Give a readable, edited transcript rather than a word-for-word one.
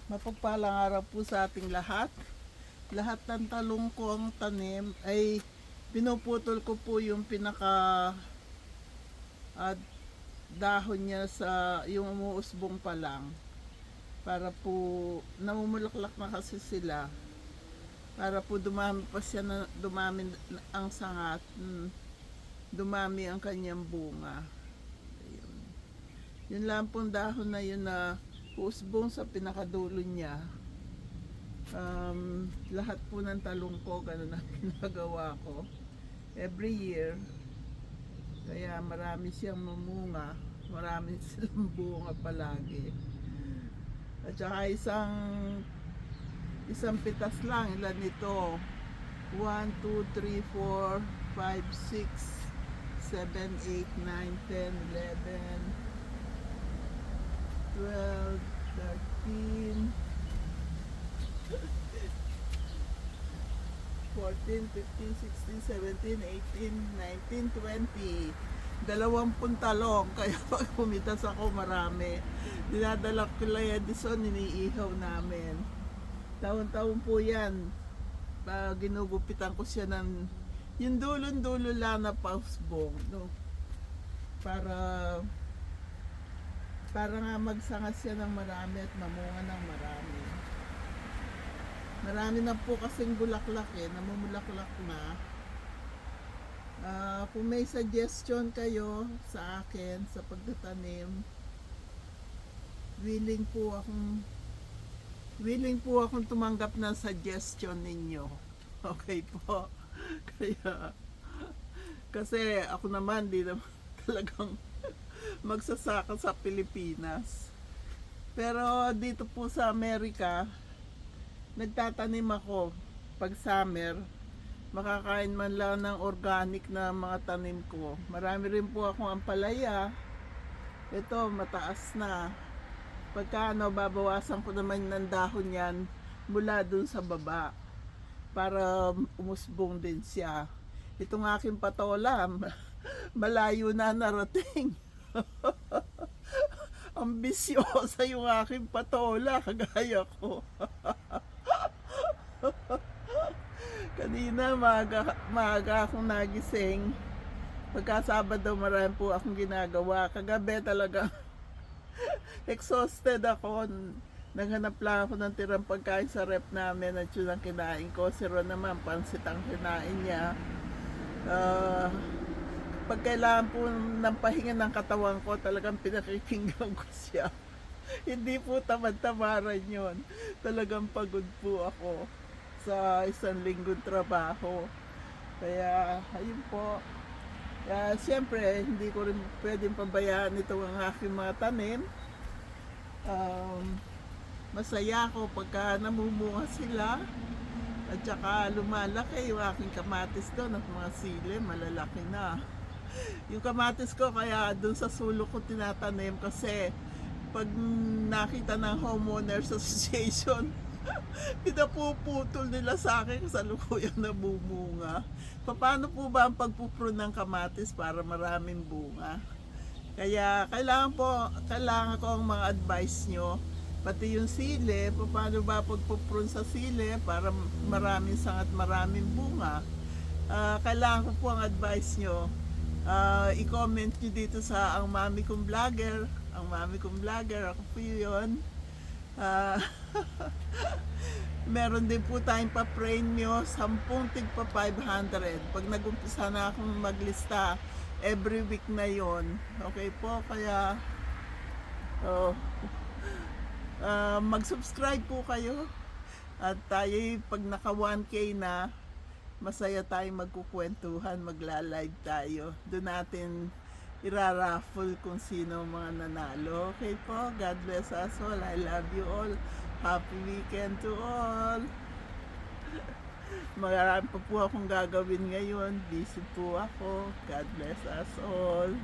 Mapagpalang araw po sa ating lahat. Lahat ng talong ko ang tanim ay pinuputol ko po yung pinaka dahon niya sa yung umuusbong pa lang. Para po namumulaklak na kasi sila. Para po dumami pa siya na dumami ang sangat. Dumami ang kanyang bunga. Ayun. Yun lang pong dahon na yun na usbong sa pinakadulo niya. Lahat po ng talong ko ganun ang ginagawa ko every year, kaya marami siyang mamunga, marami silang bunga palagi. At saka isang pitas lang, ilan nito, 1, 2, 3, 4, 5, 6, 7, 8, 9, 10, 11, 12, 13, 14, 15, 16, 17, 18, 19, 20. 20 talong. Kaya pag pumitas ako marami. Dinadala ko kay Edison, iniihaw namin. Taon-taon po yan. Ginugupitan ko siya ng yung dulo-dulo lang na pausbong. No? Para nga magsanga siya ng marami at mamunga ng marami. Marami na po kasing bulaklak namumulaklak na. Kung may suggestion kayo sa akin sa pagtatanim, willing po akong tumanggap ng suggestion ninyo. Okay po. Kaya kasi ako naman di naman talagang magsasaka sa Pilipinas. Pero dito po sa Amerika, nagtatanim ako pag summer, makakain man lang ng organic na mga tanim ko. Marami rin po akong ampalaya. Ito mataas na. Pagka babawasan ko naman ng dahon yan mula dun sa baba para umusbong din siya. Itong aking patola malayo na narating. Ambisyosa yung aking patola, kagaya ko. Kanina maaga akong nagising. Pagka Sabado marami po akong ginagawa. Kagabi talaga exhausted ako. Naghanap lang ako ng tirang pagkain sa rep namin at yun ang kinain ko. Si Ron naman, pansit ang kinain niya. Pag kailangan po ng pahinga ng katawan ko, talagang pinakikinggan ko siya. Hindi po tamad-tamaran yun. Talagang pagod po ako sa isang linggong trabaho. Kaya, ayun po. Kaya, siyempre, hindi ko rin pwedeng pabayaan ito ang aking mga tanim. Masaya ako pagka namumunga sila. At saka lumalaki yung aking kamatis doon at mga sili, malalaki na. Yung kamatis ko kaya doon sa sulok ko tinatanim kasi pag nakita ng homeowners association, pinapuputol nila sa akin sa lukuyang nabumunga. Paano po ba ang pagpuprune ng kamatis para maraming bunga? Kaya kailangan ko ang mga advice nyo. Pati yung sili, paano ba pagpuprune sa sili para maraming sangat maraming bunga? Kailangan ko po ang advice nyo. I-comment nyo dito sa ang mami kong vlogger. Ang mami kong vlogger, ako po yun. Meron din po tayong pa-premium, 10 tigpa 500. Pag nag-umpisa na akong maglista, every week na yon. Okay po, kaya mag-subscribe po kayo. At tayo pag naka 1K na, masaya tayong magkukwentuhan, magla-live tayo. Doon natin iraraffle kung sino mga nanalo. Okay po, God bless us all. I love you all. Happy weekend to all. Marami pa po akong gagawin ngayon. Busy po ako. God bless us all.